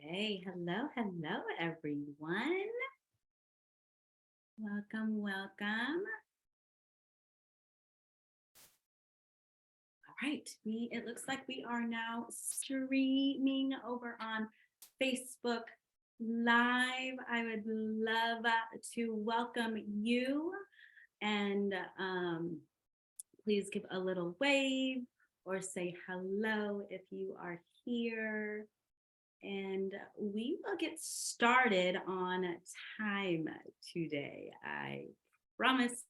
Hey, hello, everyone. Welcome. All right, it looks like we are now streaming over on Facebook Live. I would love to welcome you and please give a little wave or say hello if you are here. And we will get started on time today. I promise.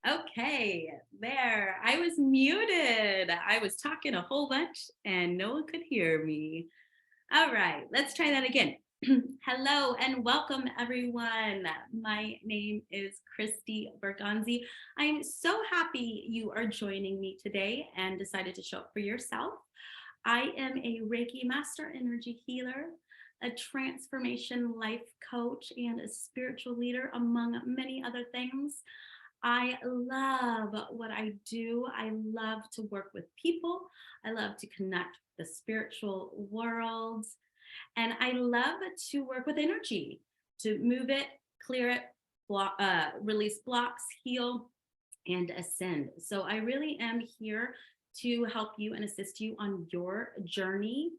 Okay, there. I was muted. I was talking a whole bunch and no one could hear me. All right, let's try that again. Hello and welcome, everyone. My name is Christy Bergonzi. I'm so happy you are joining me today and decided to show up for yourself. I am a Reiki Master Energy Healer, a transformation life coach, and a spiritual leader, among many other things. I love what I do. I love to work with people. I love to connect with the spiritual world. And I love to work with energy, to move it, clear it, release blocks, heal, and ascend. So I really am here to help you and assist you on your journey.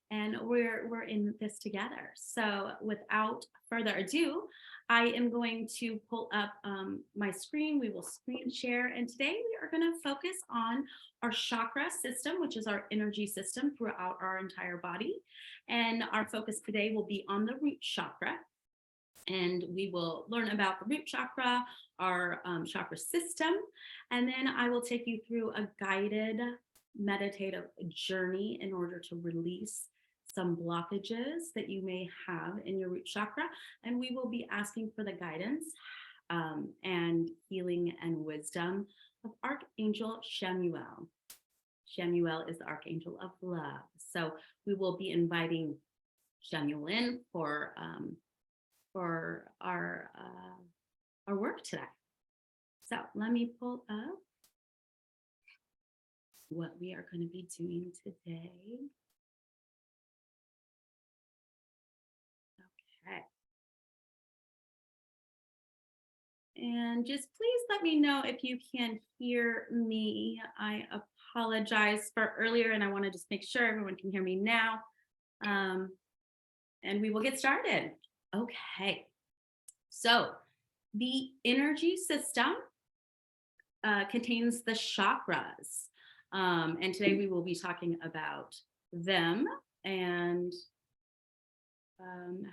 And we're in this together. So without further ado, I am going to pull up my screen. We will screen share. And today we are going to focus on our chakra system, which is our energy system throughout our entire body. And our focus today will be on the root chakra. And we will learn about the root chakra, our chakra system, and then I will take you through a guided meditative journey in order to release some blockages that you may have in your root chakra. And we will be asking for the guidance and healing and wisdom of Archangel Chamuel. Chamuel is the Archangel of Love. So we will be inviting Chamuel in for our work today. So let me pull up what we are going to be doing today. Okay. And just please let me know if you can hear me. I apologize for earlier, and I want to just make sure everyone can hear me now. And we will get started. Okay. So the energy system contains the chakras. And today we will be talking about them and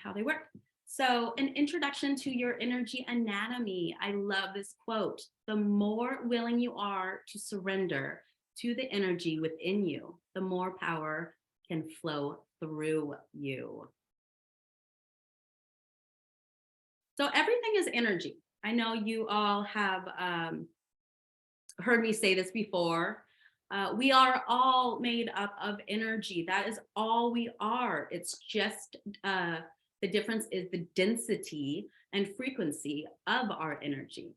how they work. So, an introduction to your energy anatomy. I love this quote. The more willing you are to surrender to the energy within you, the more power can flow through you. So everything is energy. I know you all have heard me say this before. We are all made up of energy. That is all we are. It's just the difference is the density and frequency of our energy.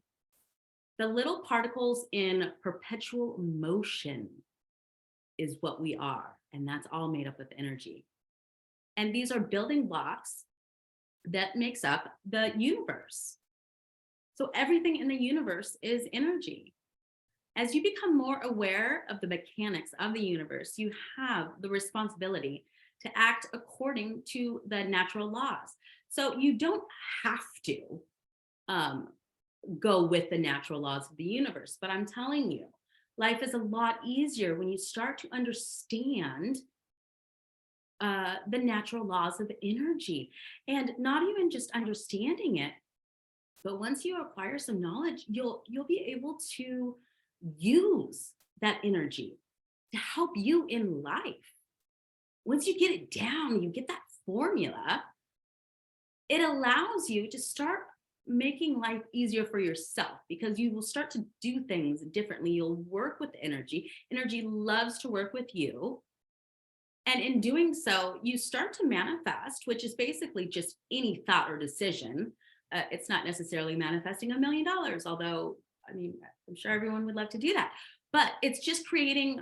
The little particles in perpetual motion is what we are, and that's all made up of energy. And these are building blocks that makes up the universe. So everything in the universe is energy. As you become more aware of the mechanics of the universe, you have the responsibility to act according to the natural laws. So you don't have to go with the natural laws of the universe, but I'm telling you, life is a lot easier when you start to understand the natural laws of energy, and not even just understanding it, but once you acquire some knowledge, you'll be able to use that energy to help you in life. Once you get it down, you get that formula, it allows you to start making life easier for yourself, because you will start to do things differently. You'll work with energy. Energy loves to work with you. And in doing so, you start to manifest, which is basically just any thought or decision. It's not necessarily manifesting $1 million, although, I mean, I'm sure everyone would love to do that. But it's just creating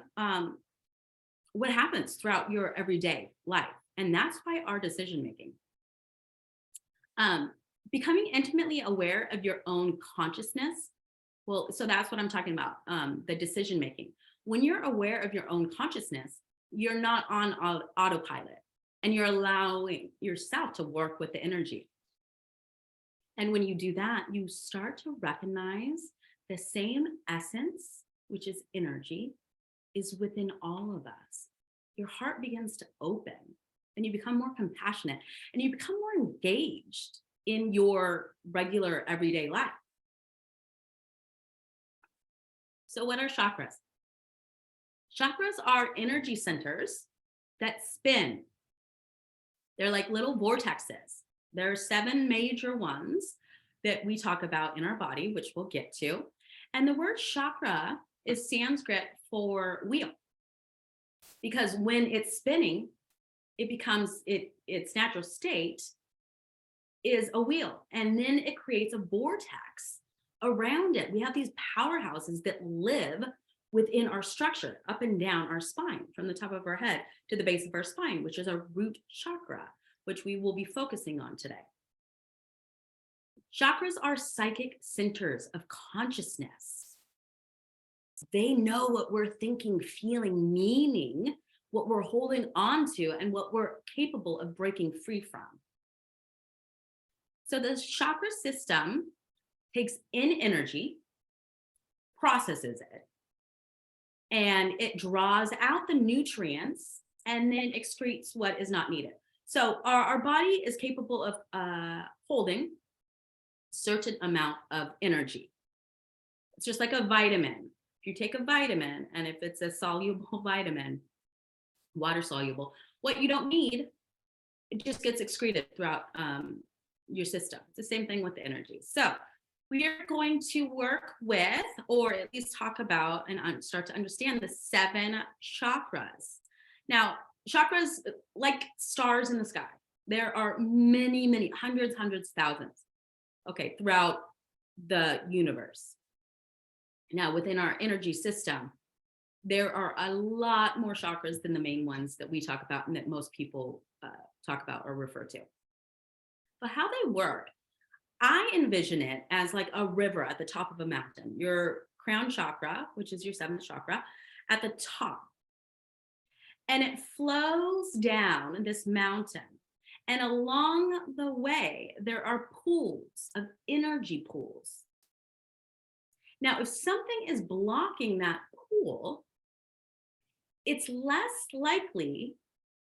what happens throughout your everyday life. And that's why our decision making. Becoming intimately aware of your own consciousness. Well, so that's what I'm talking about, the decision making. When you're aware of your own consciousness, you're not on autopilot, and you're allowing yourself to work with the energy. And when you do that, you start to recognize the same essence, which is energy, is within all of us. Your heart begins to open, and you become more compassionate, and you become more engaged in your regular everyday life. So what are chakras? Chakras are energy centers that spin. They're like little vortexes. There are 7 major ones that we talk about in our body, which we'll get to. And the word chakra is Sanskrit for wheel, because when it's spinning, it becomes its natural state is a wheel, and then it creates a vortex around it. We have these powerhouses that live within our structure, up and down our spine, from the top of our head to the base of our spine, which is our root chakra, which we will be focusing on today. Chakras are psychic centers of consciousness. They know what we're thinking, feeling, meaning, what we're holding on to, and what we're capable of breaking free from. So the chakra system takes in energy, processes it, and it draws out the nutrients and then excretes what is not needed. So our body is capable of holding a certain amount of energy. It's just like a vitamin. If you take a vitamin, and if it's a soluble vitamin, water soluble, what you don't need, it just gets excreted throughout your system. It's the same thing with the energy. So we are going to work with, or at least talk about and start to understand, the 7 chakras. Now, chakras, like stars in the sky, there are many, many, hundreds, thousands, okay, throughout the universe. Now, within our energy system, there are a lot more chakras than the main ones that we talk about and that most people talk about or refer to. But how they work, I envision it as like a river at the top of a mountain. Your crown chakra, which is your 7th chakra, at the top. And it flows down this mountain. And along the way, there are pools of energy pools. Now, if something is blocking that pool, it's less likely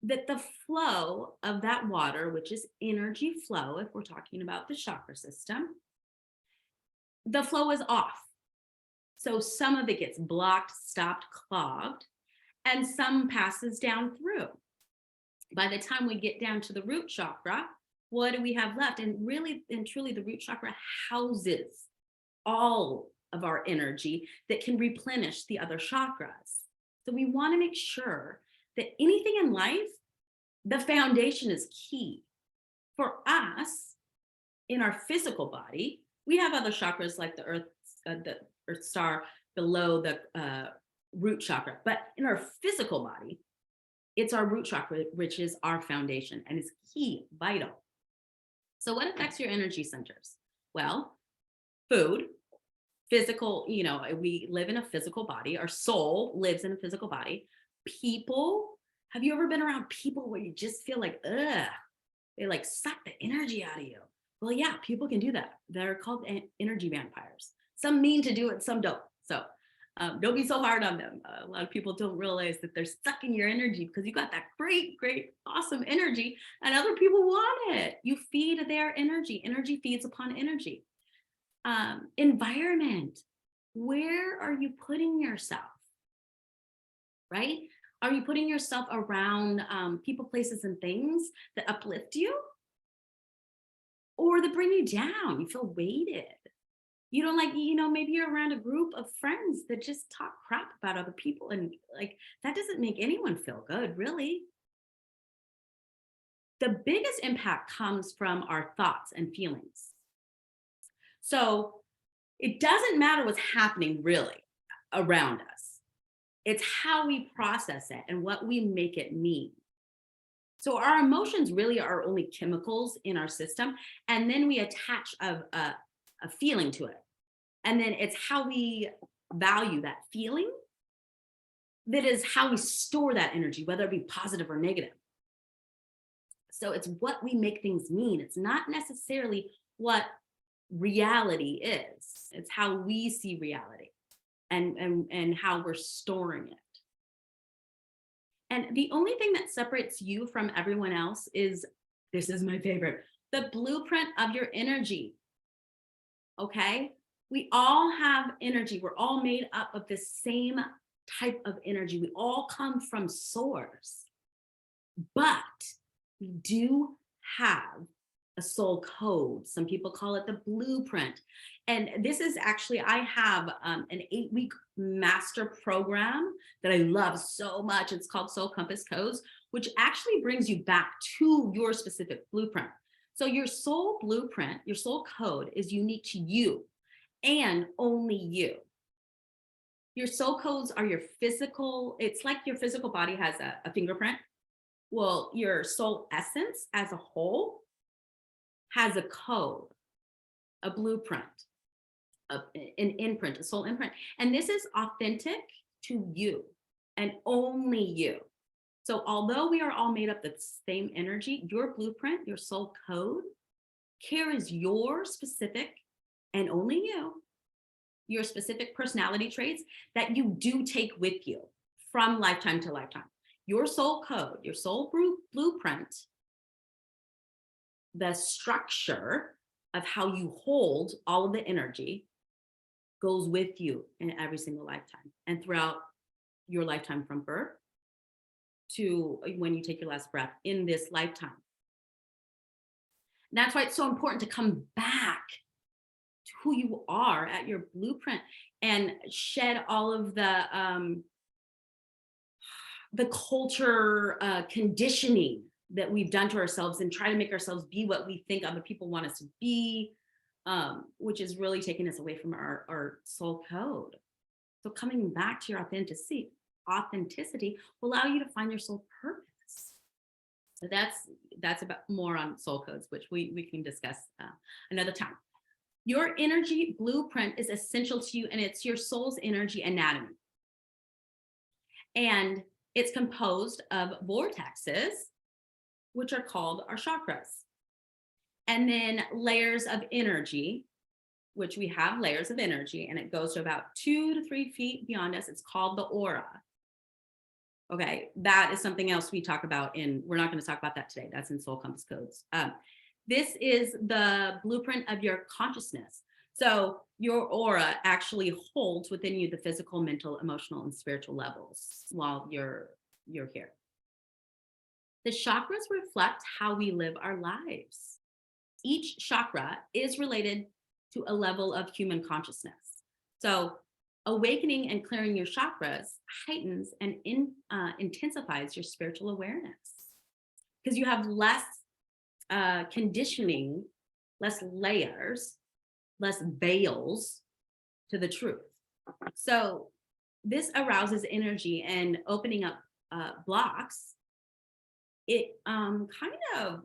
that the flow of that water, which is energy flow, if we're talking about the chakra system, the flow is off. So some of it gets blocked, stopped, clogged, and some passes down through. By the time we get down to the root chakra, what do we have left? And really and truly, the root chakra houses all of our energy that can replenish the other chakras. So we want to make sure that anything in life, the foundation is key. For us, in our physical body, we have other chakras like the earth star below the root chakra. But in our physical body, it's our root chakra, which is our foundation and is key, vital. So what affects your energy centers? Well, food, physical, we live in a physical body. Our soul lives in a physical body. People, have you ever been around people where you just feel like, ugh, they like suck the energy out of you? Well, yeah, people can do that. They're called energy vampires. Some mean to do it, some don't. So don't be so hard on them. A lot of people don't realize that they're sucking your energy because you got that great, great, awesome energy, and other people want it. You feed their energy. Energy feeds upon energy. Environment. Where are you putting yourself? Right? Are you putting yourself around people, places, and things that uplift you? Or that bring you down? You feel weighted. You don't like, maybe you're around a group of friends that just talk crap about other people. And like, that doesn't make anyone feel good, really. The biggest impact comes from our thoughts and feelings. So it doesn't matter what's happening really around us. It's how we process it and what we make it mean. So our emotions really are only chemicals in our system. And then we attach a feeling to it. And then it's how we value that feeling that is how we store that energy, whether it be positive or negative. So it's what we make things mean. It's not necessarily what reality is. It's how we see reality and how we're storing it. And the only thing that separates you from everyone else is, this is my favorite, the blueprint of your energy. Okay? We all have energy. We're all made up of the same type of energy. We all come from source. But we do have a soul code. Some people call it the blueprint. And this is actually, I have an 8-week master program that I love so much. It's called Soul Compass Codes, which actually brings you back to your specific blueprint. So your soul blueprint, your soul code is unique to you and only you. Your soul codes are your physical, it's like your physical body has a fingerprint. Well, your soul essence as a whole has a code, a blueprint, an imprint, a soul imprint. And this is authentic to you and only you. So although we are all made up of the same energy, your blueprint, your soul code carries your specific and only you, your specific personality traits that you do take with you from lifetime to lifetime. Your soul code, your soul blueprint, the structure of how you hold all of the energy goes with you in every single lifetime and throughout your lifetime from birth to when you take your last breath in this lifetime. That's why it's so important to come back to who you are at your blueprint and shed all of the culture conditioning that we've done to ourselves and try to make ourselves be what we think other people want us to be, which is really taking us away from our soul code. So coming back to your authenticity will allow you to find your soul purpose. So that's about more on soul codes, which we can discuss another time. Your energy blueprint is essential to you, and it's your soul's energy anatomy. And it's composed of vortexes, which are called our chakras. And then layers of energy, which we have layers of energy, and it goes to about 2 to 3 feet beyond us. It's called the aura. Okay, that is something else we talk about we're not going to talk about that today. That's in Soul Compass Codes. This is the blueprint of your consciousness. So your aura actually holds within you the physical, mental, emotional, and spiritual levels while you're here. The chakras reflect how we live our lives. each chakra is related to a level of human consciousness. So awakening and clearing your chakras heightens and intensifies your spiritual awareness because you have less conditioning, less layers, less veils to the truth. So this arouses energy and opening up blocks. It kind of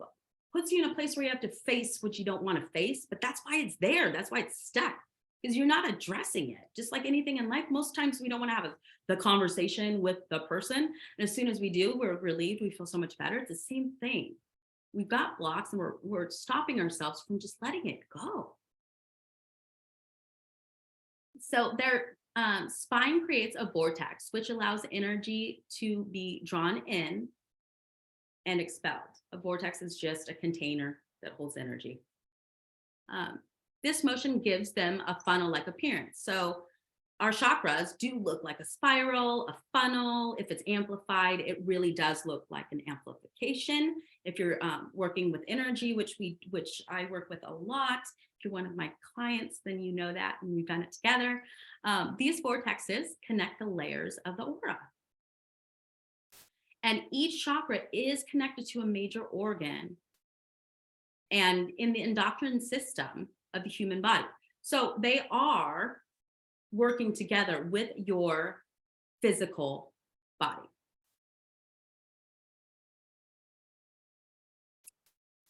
puts you in a place where you have to face what you don't want to face, but that's why it's there. That's why it's stuck, because you're not addressing it. Just like anything in life, most times we don't want to have the conversation with the person. And as soon as we do, we're relieved. We feel so much better. It's the same thing. We've got blocks and we're stopping ourselves from just letting it go. So their spine creates a vortex, which allows energy to be drawn in and expelled. A vortex is just a container that holds energy. This motion gives them a funnel-like appearance. So our chakras do look like a spiral, a funnel. If it's amplified, it really does look like an amplification. If you're working with energy, which I work with a lot, if you're one of my clients, then you know that, and we've done it together. These vortexes connect the layers of the aura. And each chakra is connected to a major organ and in the endocrine system of the human body. So they are working together with your physical body.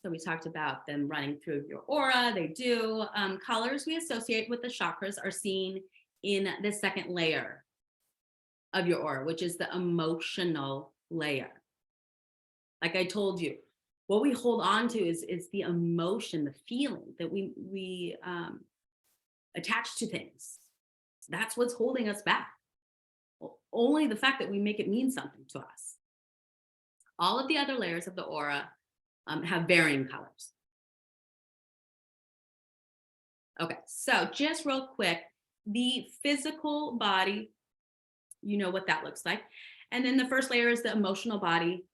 So we talked about them running through your aura. They do. Colors we associate with the chakras are seen in the second layer of your aura, which is the emotional layer. Like I told you, what we hold on to is the emotion, the feeling that we attach to things. That's what's holding us back. Only the fact that we make it mean something to us. All of the other layers of the aura have varying colors. Okay, so just real quick, the physical body, you know what that looks like. And then the first layer is the emotional body.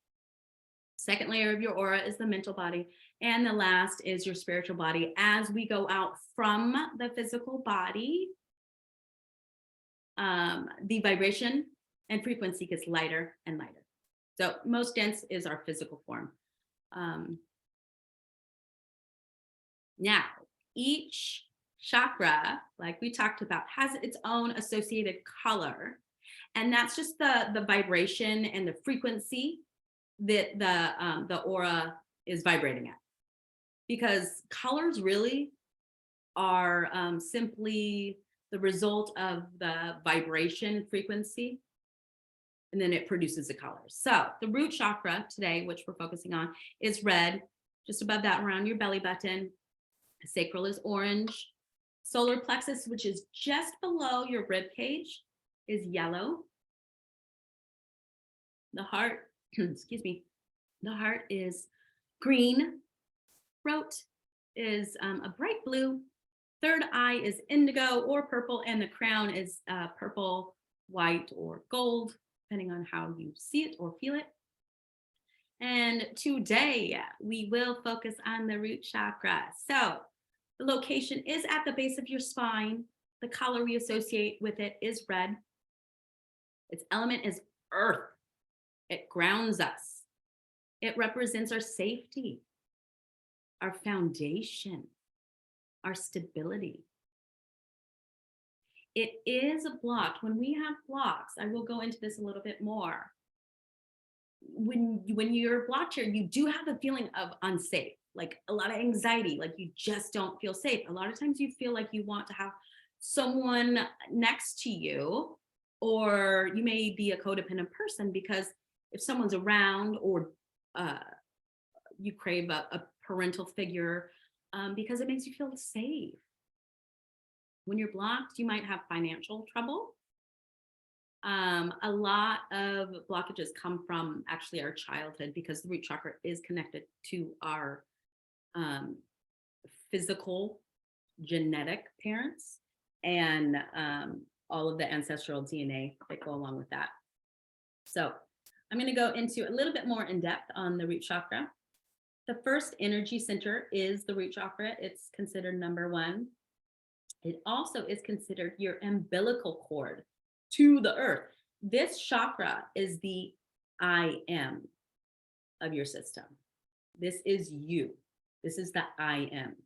Second layer of your aura is the mental body. And the last is your spiritual body. As we go out from the physical body, the vibration and frequency gets lighter and lighter. So most dense is our physical form. Now, each chakra, like we talked about, has its own associated color. And that's just the vibration and the frequency that the aura is vibrating at. Because colors really are simply the result of the vibration frequency, and then it produces the colors. So the root chakra today, which we're focusing on, is red, just above that around your belly button. Sacral is orange. Solar plexus, which is just below your rib cage, is yellow. The heart, excuse me, the heart is green. Throat is a bright blue. Third eye is indigo or purple, and the crown is purple, white, or gold, depending on how you see it or feel it. And today we will focus on the root chakra. So the location is at the base of your spine. The color we associate with it is red. Its element is earth. It grounds us. It represents our safety, our foundation, our stability. It is blocked. When we have blocks, I will go into this a little bit more. When you're blocked here, you do have a feeling of unsafe, like a lot of anxiety, like you just don't feel safe. A lot of times you feel like you want to have someone next to you, or you may be a codependent person because if someone's around, or you crave a parental figure because it makes you feel safe. When you're blocked, you might have financial trouble. A lot of blockages come from actually our childhood, because the root chakra is connected to our physical genetic parents and all of the ancestral DNA that go along with that. So I'm going to go into a little bit more in depth on the root chakra. The first energy center is the root chakra. It's considered number one. It also is considered your umbilical cord to the earth. This chakra is the I am of your system. This is you. This is the I am.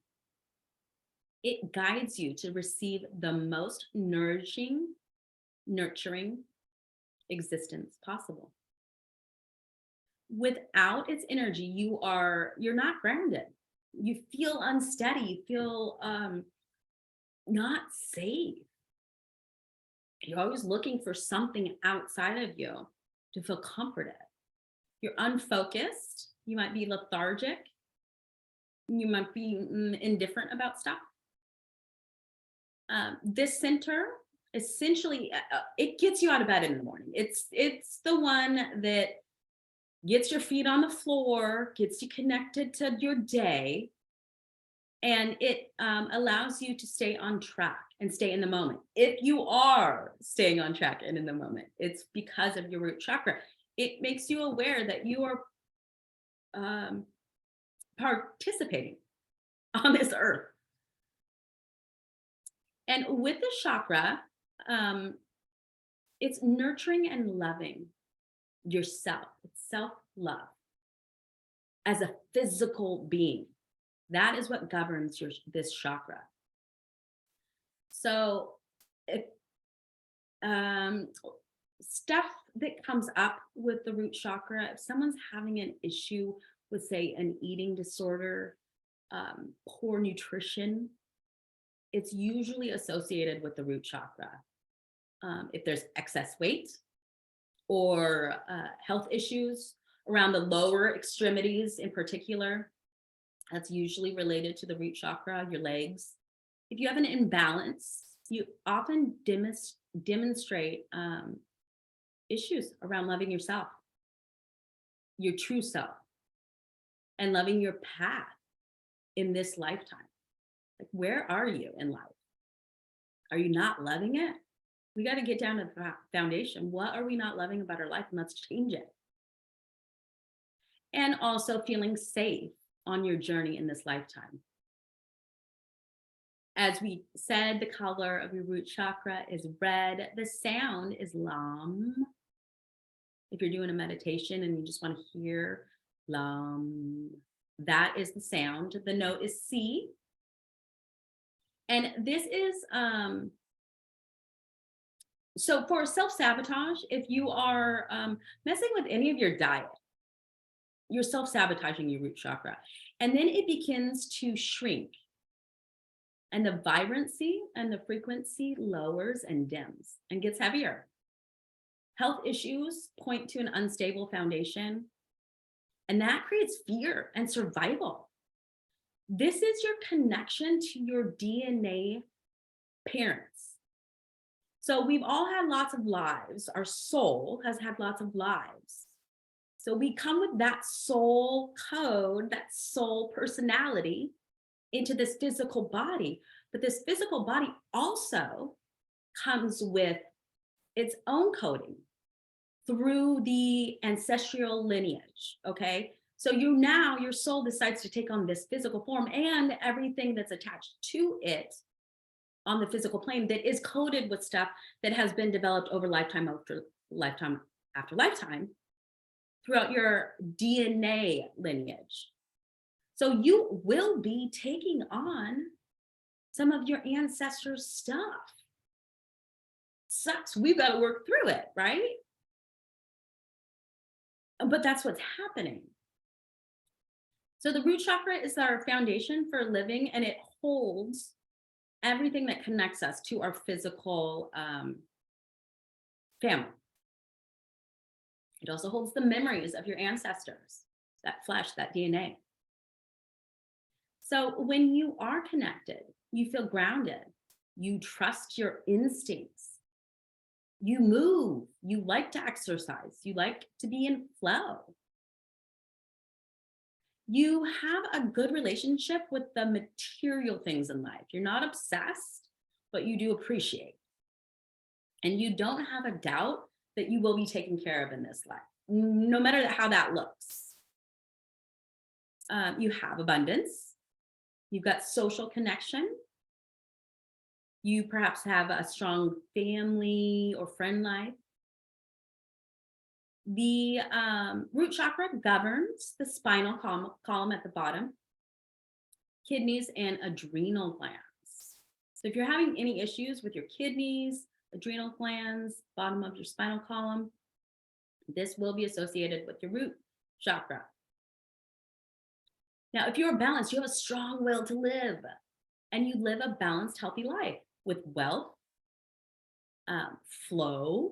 It guides you to receive the most nurturing existence possible. Without its energy, you're not grounded. You feel unsteady. You feel not safe. You're always looking for something outside of you to feel comforted. You're unfocused. You might be lethargic. You might be indifferent about stuff. This center essentially it gets you out of bed in the morning. It's the one that gets your feet on the floor, gets you connected to your day, and it allows you to stay on track and stay in the moment. If you are staying on track and in the moment, it's because of your root chakra. It makes you aware that you are participating on this earth. And with the chakra, it's nurturing and loving yourself. It's self-love as a physical being. That is what governs this chakra. So if stuff that comes up with the root chakra, if someone's having an issue with, say, an eating disorder, poor nutrition, it's usually associated with the root chakra. If there's excess weight or health issues around the lower extremities in particular, that's usually related to the root chakra, your legs. If you have an imbalance, you often demonstrate issues around loving yourself, your true self, and loving your path in this lifetime. Like, where are you in life? Are you not loving it? We got to get down to the foundation. What are we not loving about our life? And let's change it. And also feeling safe on your journey in this lifetime. As we said, the color of your root chakra is red. The sound is lam. If you're doing a meditation and you just want to hear lam, that is the sound. The note is C. And this is, so for self-sabotage, if you are messing with any of your diet, you're self-sabotaging your root chakra. And then it begins to shrink. And the vibrancy and the frequency lowers and dims and gets heavier. Health issues point to an unstable foundation. And that creates fear and survival. This is your connection to your DNA parents. So we've all had lots of lives. Our soul has had lots of lives. So we come with that soul code, that soul personality into this physical body. But this physical body also comes with its own coding through the ancestral lineage, okay? So your soul decides to take on this physical form and everything that's attached to it on the physical plane that is coded with stuff that has been developed over lifetime after lifetime after lifetime throughout your DNA lineage. So you will be taking on some of your ancestors' stuff. Sucks, we've got to work through it, right? But that's what's happening. So the root chakra is our foundation for living, and it holds everything that connects us to our physical family. It also holds the memories of your ancestors, that flesh, that DNA. So when you are connected, you feel grounded, you trust your instincts, you move, you like to exercise, you like to be in flow. You have a good relationship with the material things in life. You're not obsessed, but you do appreciate. And you don't have a doubt that you will be taken care of in this life, no matter how that looks. You have abundance. You've got social connection. You perhaps have a strong family or friend life. The root chakra governs the spinal column at the bottom, kidneys, and adrenal glands. So if you're having any issues with your kidneys, adrenal glands, bottom of your spinal column, this will be associated with your root chakra. Now, if you're balanced, you have a strong will to live, and you live a balanced, healthy life with wealth, flow.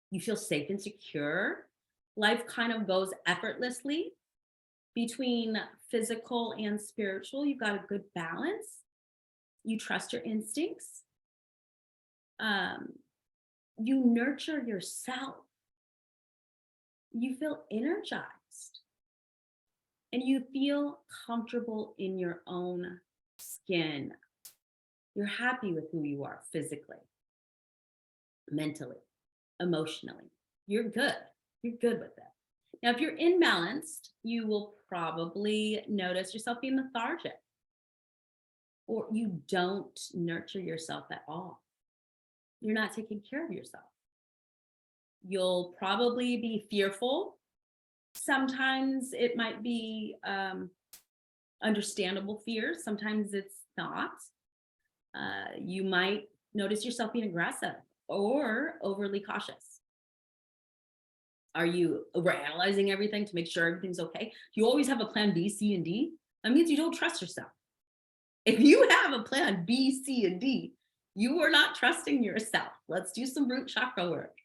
You feel safe and secure. Life kind of goes effortlessly between physical and spiritual. You've got a good balance. You trust your instincts. You nurture yourself. You feel energized. And you feel comfortable in your own skin. You're happy with who you are physically, mentally, emotionally. You're good. You're good with it. Now, if you're imbalanced, you will probably notice yourself being lethargic, or you don't nurture yourself at all. You're not taking care of yourself. You'll probably be fearful. Sometimes it might be understandable fear. Sometimes it's not. You might notice yourself being aggressive or overly cautious. Are you overanalyzing everything to make sure everything's okay? Do you always have a plan B, C, and D? That means you don't trust yourself. If you have a plan B, C, and D, you are not trusting yourself. Let's do some root chakra work.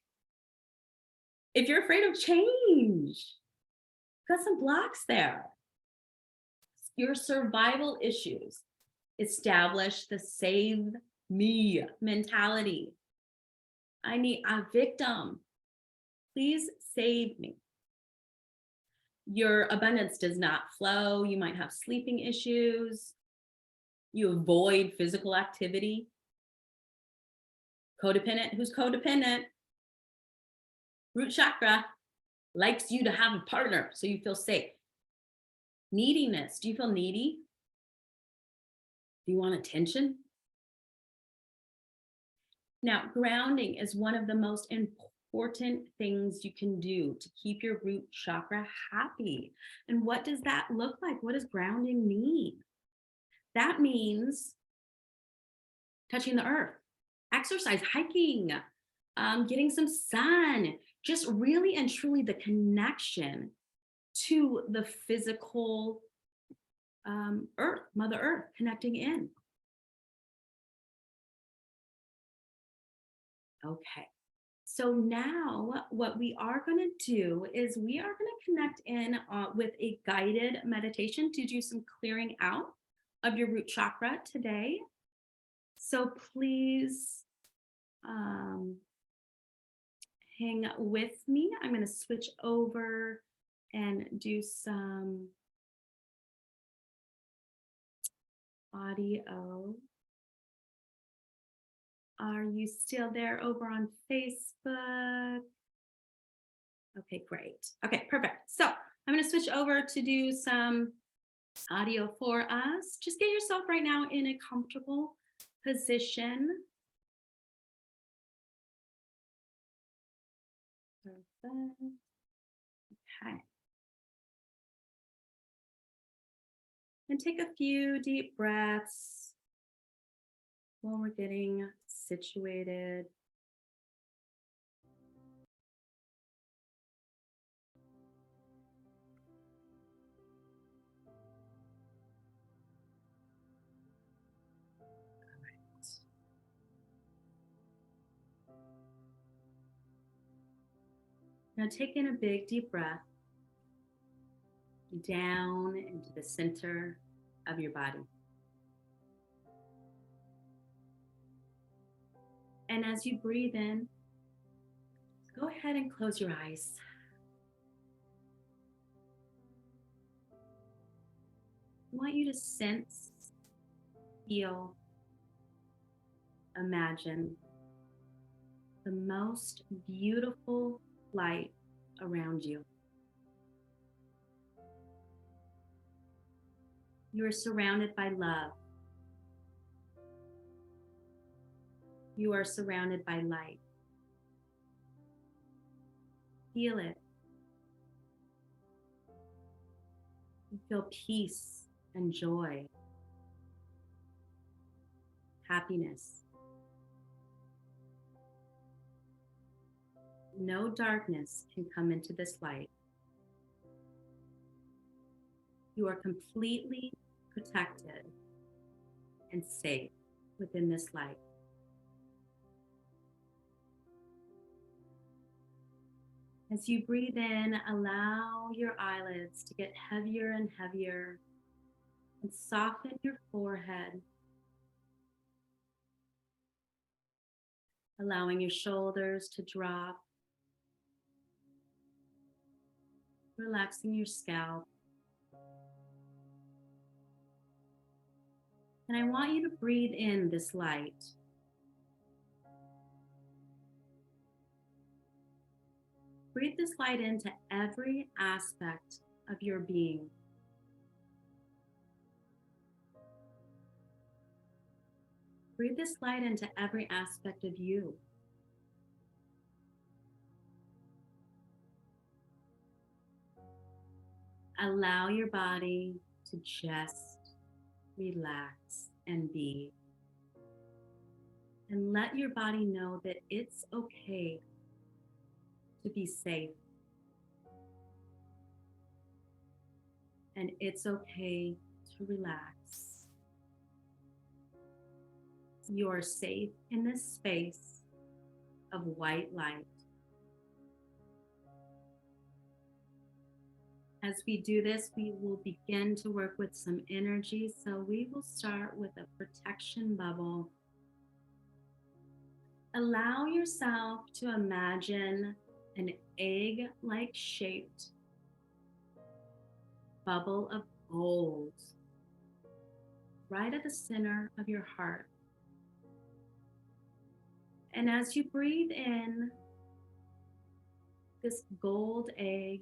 If you're afraid of change, got some blocks there. Your survival issues establish the save me mentality. I need a victim. Please save me. Your abundance does not flow. You might have sleeping issues. You avoid physical activity. Codependent. Who's codependent? Root chakra likes you to have a partner so you feel safe. Neediness. Do you feel needy? Do you want attention? Now, grounding is one of the most important things you can do to keep your root chakra happy. And what does that look like? What does grounding mean? That means touching the earth, exercise, hiking, getting some sun, just really and truly the connection to the physical earth, Mother Earth, connecting in. Okay. So now what we are going to do is we are going to connect in with a guided meditation to do some clearing out of your root chakra today. So please hang with me. I'm going to switch over and do some audio. Are you still there over on Facebook? Okay, great. Okay, perfect. So I'm going to switch over to do some audio for us. Just get yourself right now in a comfortable position. Perfect. Okay. And take a few deep breaths while we're getting situated. Now take in a big deep breath down into the center of your body. And as you breathe in, go ahead and close your eyes. I want you to sense, feel, imagine the most beautiful light around you. You are surrounded by love. You are surrounded by light. Feel it. You feel peace and joy, happiness. No darkness can come into this light. You are completely protected and safe within this light. As you breathe in, allow your eyelids to get heavier and heavier and soften your forehead, allowing your shoulders to drop, relaxing your scalp. And I want you to breathe in this light. Breathe this light into every aspect of your being. Breathe this light into every aspect of you. Allow your body to just relax and be. And let your body know that it's okay to be safe. And it's okay to relax. You're safe in this space of white light. As we do this, we will begin to work with some energy. So we will start with a protection bubble. Allow yourself to imagine an egg-like shaped bubble of gold right at the center of your heart. And as you breathe in, this gold egg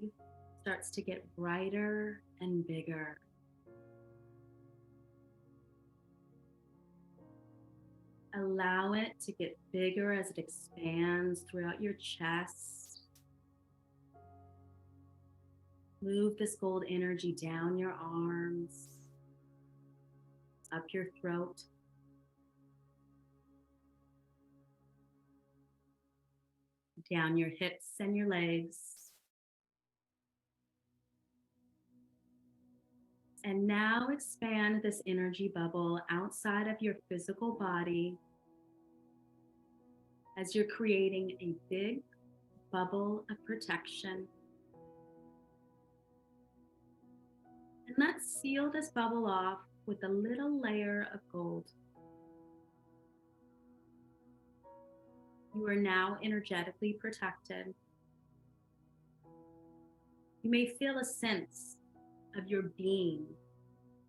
starts to get brighter and bigger. Allow it to get bigger as it expands throughout your chest. Move this gold energy down your arms, up your throat, down your hips and your legs. And now expand this energy bubble outside of your physical body as you're creating a big bubble of protection. And let's seal this bubble off with a little layer of gold. You are now energetically protected. You may feel a sense of your being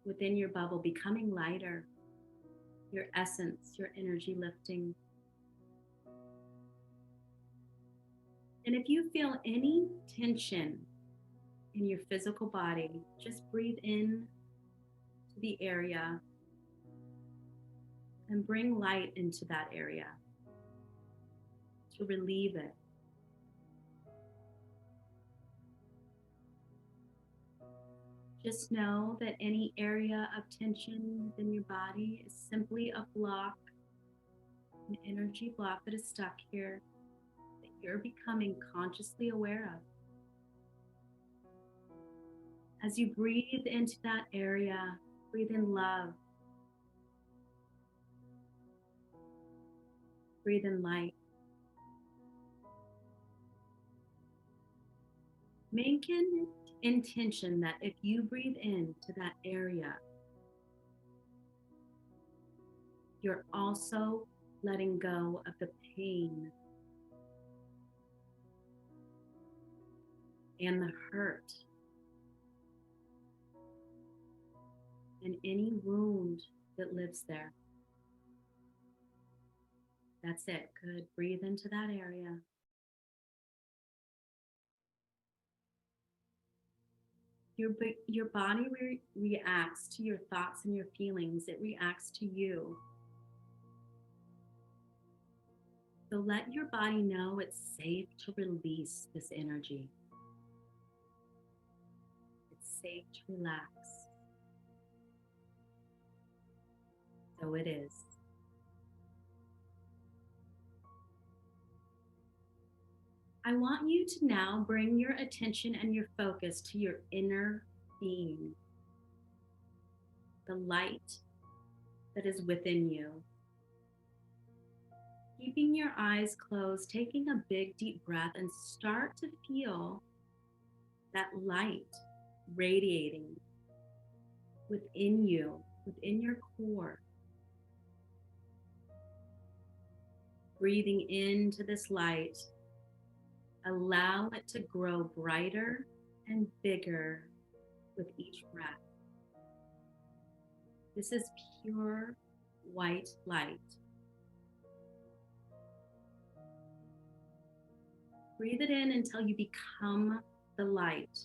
within your bubble becoming lighter, your essence, your energy lifting. And if you feel any tension in your physical body, just breathe in to the area and bring light into that area to relieve it. Just know that any area of tension within your body is simply a block, an energy block that is stuck here that you're becoming consciously aware of. As you breathe into that area, breathe in love. Breathe in light. Make an intention that if you breathe into that area, you're also letting go of the pain and the hurt and any wound that lives there. That's it. Good. Breathe into that area. Your body reacts to your thoughts and your feelings. It reacts to you. So let your body know it's safe to release this energy. It's safe to relax. So it is. I want you to now bring your attention and your focus to your inner being, the light that is within you. Keeping your eyes closed, taking a big deep breath, and start to feel that light radiating within you, within your core. Breathing into this light, allow it to grow brighter and bigger with each breath. This is pure white light. Breathe it in until you become the light.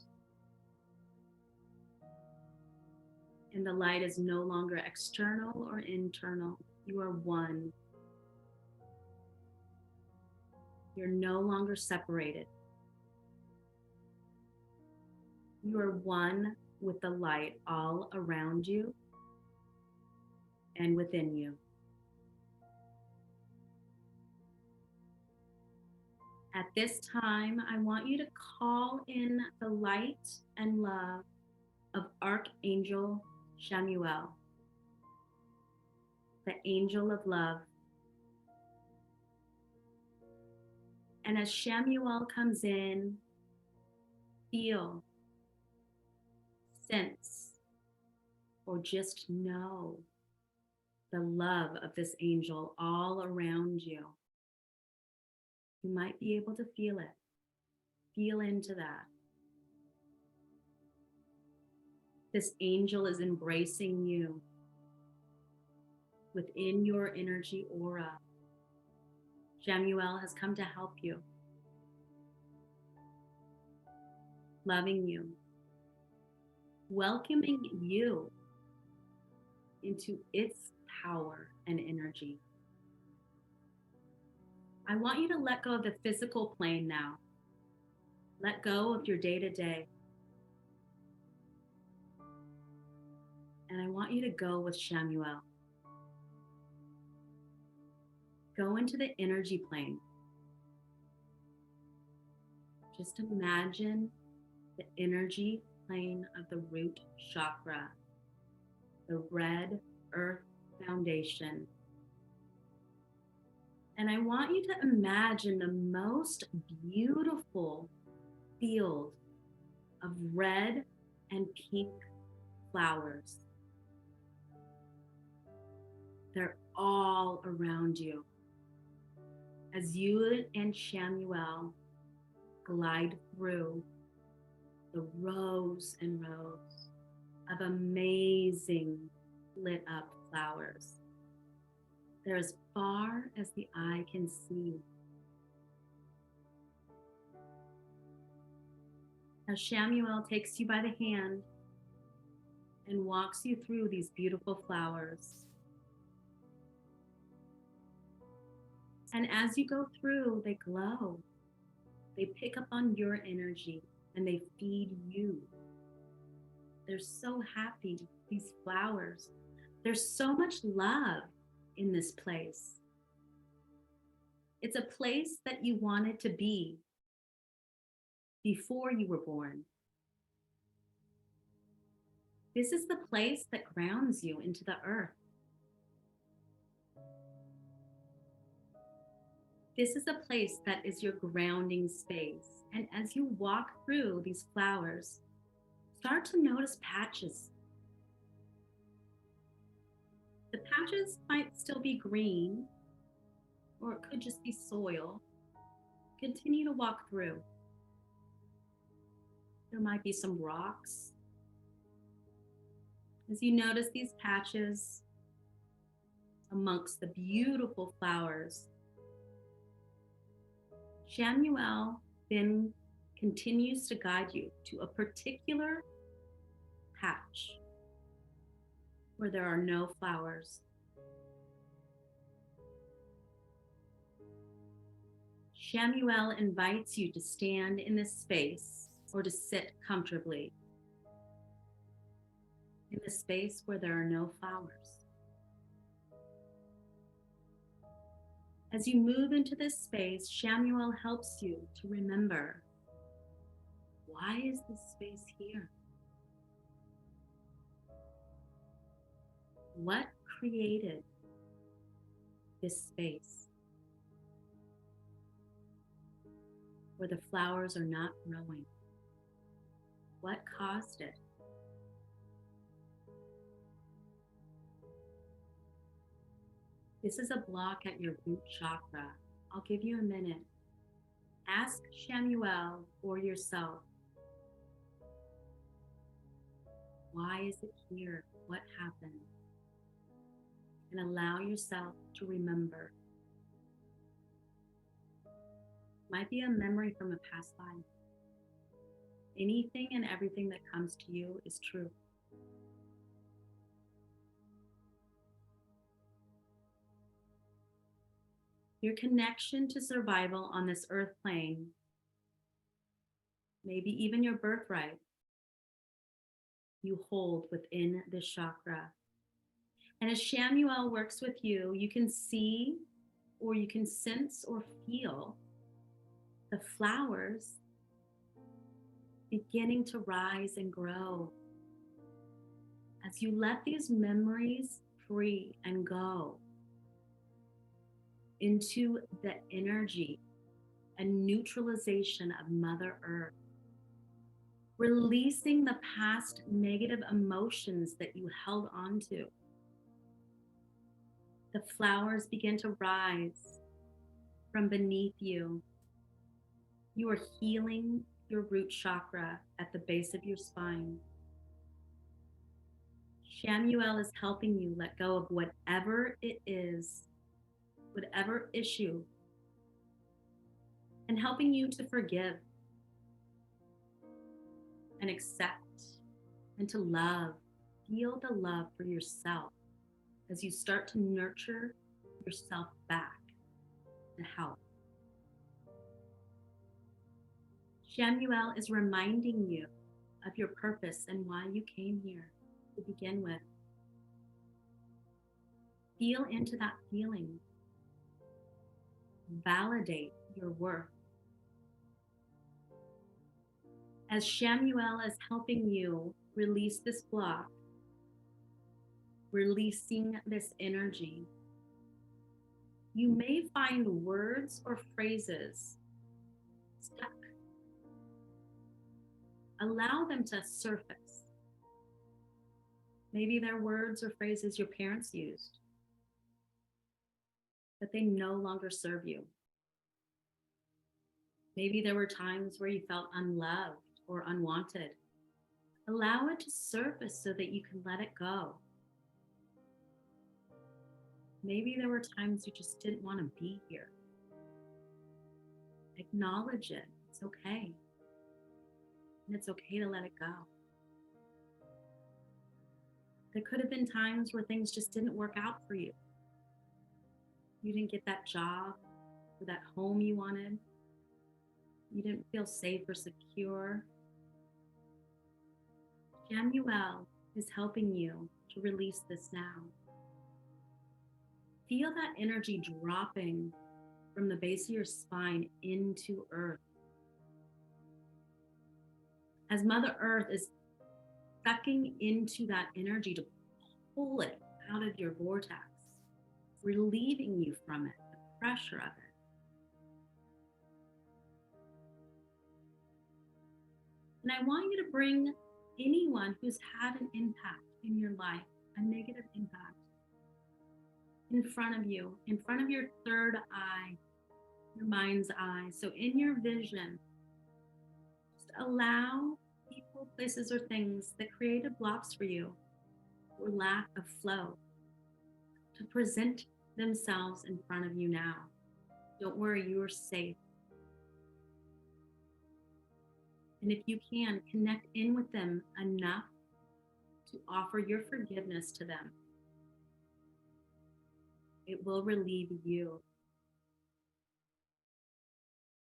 And the light is no longer external or internal. You are one. You're no longer separated. You are one with the light all around you and within you. At this time, I want you to call in the light and love of Archangel Chamuel, the angel of love. And as Chamuel comes in, feel, sense, or just know the love of this angel all around you. You might be able to feel it. Feel into that. This angel is embracing you within your energy aura. Chamuel has come to help you, loving you, welcoming you into its power and energy. I want you to let go of the physical plane now. Let go of your day-to-day. And I want you to go with Chamuel. Go into the energy plane. Just imagine the energy plane of the root chakra, the red earth foundation. And I want you to imagine the most beautiful field of red and pink flowers. They're all around you. As you and Chamuel glide through the rows and rows of amazing lit up flowers. They're as far as the eye can see. As Chamuel takes you by the hand and walks you through these beautiful flowers. And as you go through, they glow. They pick up on your energy and they feed you. They're so happy, these flowers. There's so much love in this place. It's a place that you wanted to be before you were born. This is the place that grounds you into the earth. This is a place that is your grounding space. And as you walk through these flowers, start to notice patches. The patches might still be green, or it could just be soil. Continue to walk through. There might be some rocks. As you notice these patches amongst the beautiful flowers, Chamuel then continues to guide you to a particular patch where there are no flowers. Chamuel invites you to stand in this space or to sit comfortably in the space where there are no flowers. As you move into this space, Chamuel helps you to remember, why is this space here? What created this space where the flowers are not growing? What caused it? This is a block at your root chakra. I'll give you a minute. Ask Chamuel or yourself, why is it here? What happened? And allow yourself to remember. Might be a memory from a past life. Anything and everything that comes to you is true. Your connection to survival on this earth plane, maybe even your birthright, you hold within this chakra. And as Chamuel works with you, you can see or you can sense or feel the flowers beginning to rise and grow as you let these memories free and go into the energy and neutralization of Mother Earth, releasing the past negative emotions that you held onto. The flowers begin to rise from beneath you. You are healing your root chakra at the base of your spine. Chamuel is helping you let go of whatever it is, whatever issue, and helping you to forgive and accept and to love. Feel the love for yourself as you start to nurture yourself back to health. Chamuel is reminding you of your purpose and why you came here to begin with. Feel into that feeling. Validate your worth. As Chamuel is helping you release this block, releasing this energy, you may find words or phrases stuck. Allow them to surface. Maybe they're words or phrases your parents used, but they no longer serve you. Maybe there were times where you felt unloved or unwanted. Allow it to surface so that you can let it go. Maybe there were times you just didn't want to be here. Acknowledge it. It's okay. And it's okay to let it go. There could have been times where things just didn't work out for you. You didn't get that job or that home you wanted. You didn't feel safe or secure. Chamuel is helping you to release this now. Feel that energy dropping from the base of your spine into earth. As Mother Earth is sucking into that energy to pull it out of your vortex, relieving you from it, the pressure of it. And I want you to bring anyone who's had an impact in your life, a negative impact, in front of you, in front of your third eye, your mind's eye. So in your vision, just allow people, places, or things that created blocks for you or lack of flow to present themselves in front of you now. Don't worry, you are safe. And if you can, connect in with them enough to offer your forgiveness to them. It will relieve you.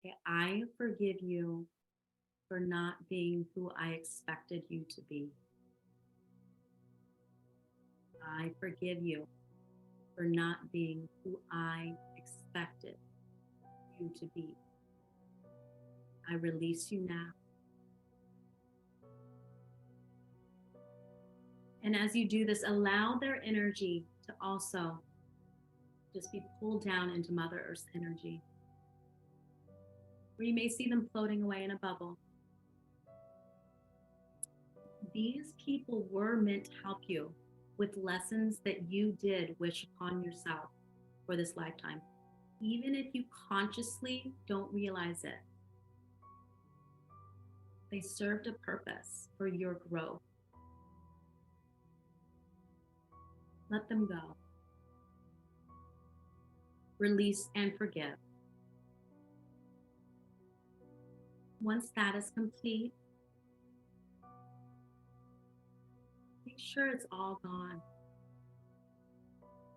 Okay, I forgive you for not being who I expected you to be. I forgive you for not being who I expected you to be. I release you now. And as you do this, allow their energy to also just be pulled down into Mother Earth's energy, where you may see them floating away in a bubble. These people were meant to help you with lessons that you did wish upon yourself for this lifetime, even if you consciously don't realize it. They served a purpose for your growth. Let them go. Release and forgive. Once that is complete, make sure it's all gone.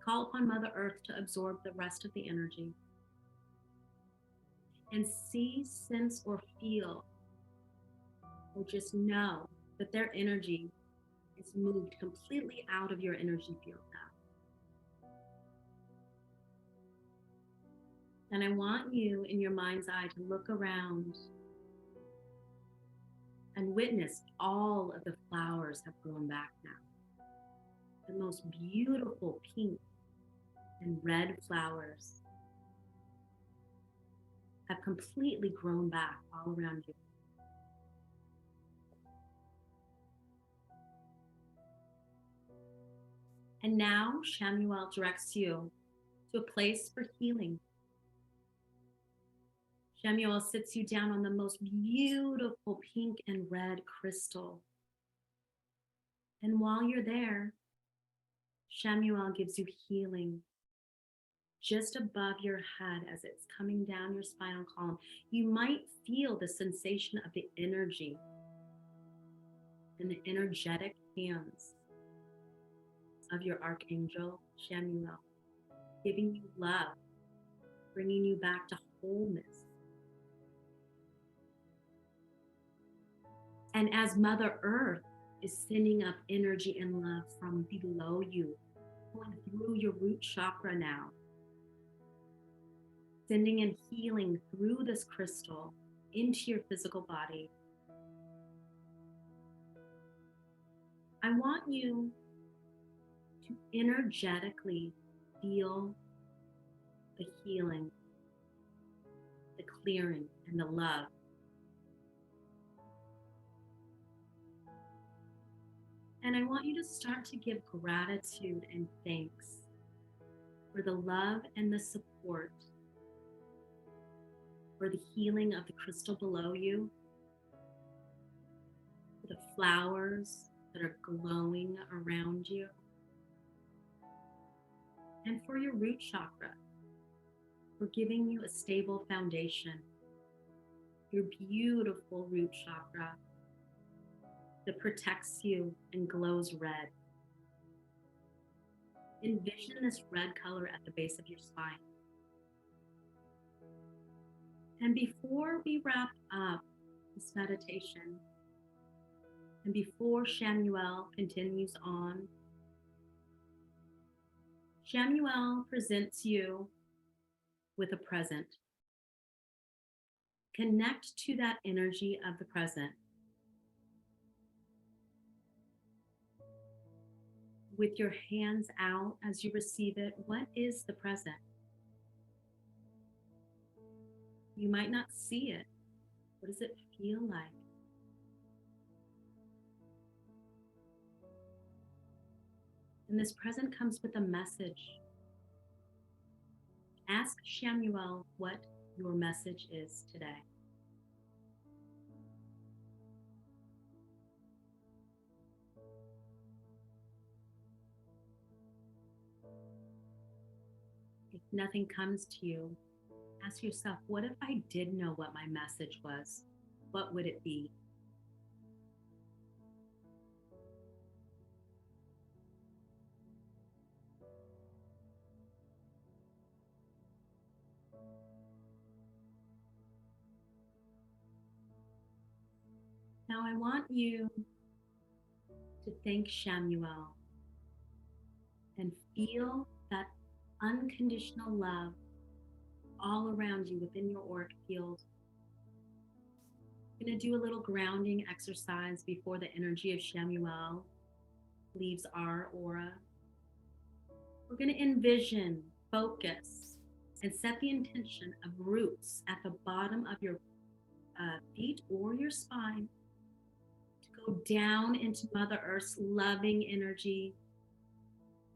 Call upon Mother Earth to absorb the rest of the energy. And see, sense, or feel, or just know that their energy is moved completely out of your energy field now. And I want you in your mind's eye to look around and witness all of the flowers have grown back now. The most beautiful pink and red flowers have completely grown back all around you. And now Chamuel directs you to a place for healing. Chamuel sits you down on the most beautiful pink and red crystal. And while you're there, Chamuel gives you healing just above your head as it's coming down your spinal column. You might feel the sensation of the energy and the energetic hands of your archangel, Chamuel, giving you love, bringing you back to wholeness. And as Mother Earth is sending up energy and love from below you, going through your root chakra now, sending and healing through this crystal into your physical body, I want you to energetically feel the healing, the clearing, and the love. And I want you to start to give gratitude and thanks for the love and the support, for the healing of the crystal below you, for the flowers that are glowing around you, and for your root chakra, for giving you a stable foundation, your beautiful root chakra that protects you and glows red. Envision this red color at the base of your spine. And before we wrap up this meditation, and before Chamuel continues on, Chamuel presents you with a present. Connect to that energy of the present. With your hands out as you receive it, what is the present? You might not see it. What does it feel like? And this present comes with a message. Ask Chamuel what your message is today. If nothing comes to you, ask yourself, what if I did know what my message was? What would it be? Now I want you to thank Chamuel and feel that unconditional love all around you within your auric field. I'm going to do a little grounding exercise before the energy of Chamuel leaves our aura. We're going to envision, focus, and set the intention of roots at the bottom of your feet or your spine to go down into Mother Earth's loving energy,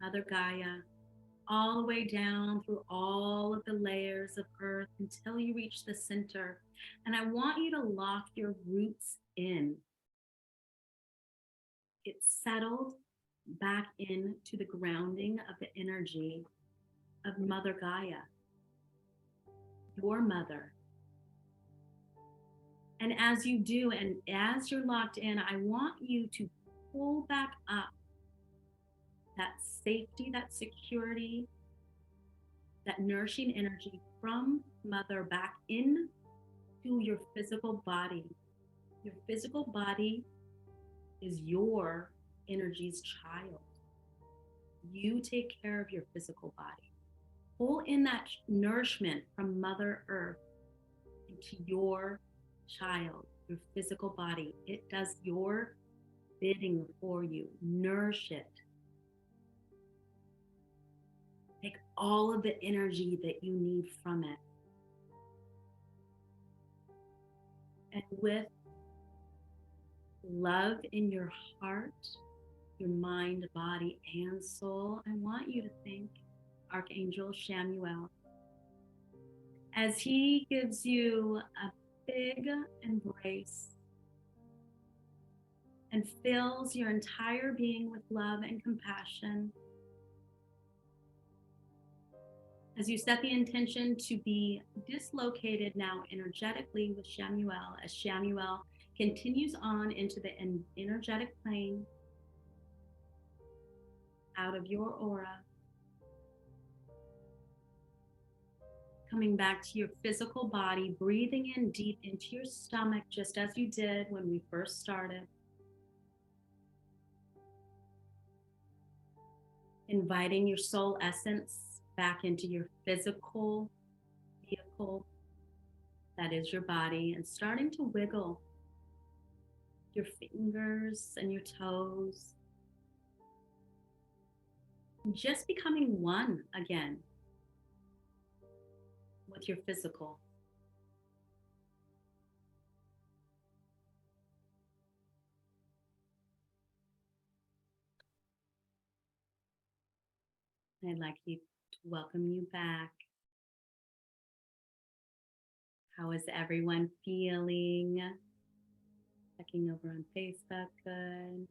Mother Gaia, all the way down through all of the layers of earth until you reach the center. And I want you to lock your roots in. It's settled back into the grounding of the energy of Mother Gaia, your mother. And as you do, and as you're locked in, I want you to pull back up that safety, that security, that nourishing energy from Mother back into your physical body. Your physical body is your energy's child. You take care of your physical body. Pull in that nourishment from Mother Earth into your child, your physical body. It does your bidding for you. Nourish it. Take all of the energy that you need from it. And with love in your heart, your mind, body, and soul, I want you to thank Archangel Chamuel as he gives you a big embrace and fills your entire being with love and compassion. As you set the intention to be dislocated now energetically with Chamuel, as Chamuel continues on into the energetic plane out of your aura, coming back to your physical body, breathing in deep into your stomach, just as you did when we first started. Inviting your soul essence back into your physical vehicle, that is your body, and starting to wiggle your fingers and your toes. And just becoming one again with your physical. I'd like to welcome you back. How is everyone feeling? Checking over on Facebook. Good.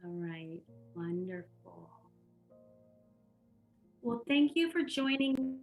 All right. Wonderful. Well, thank you for joining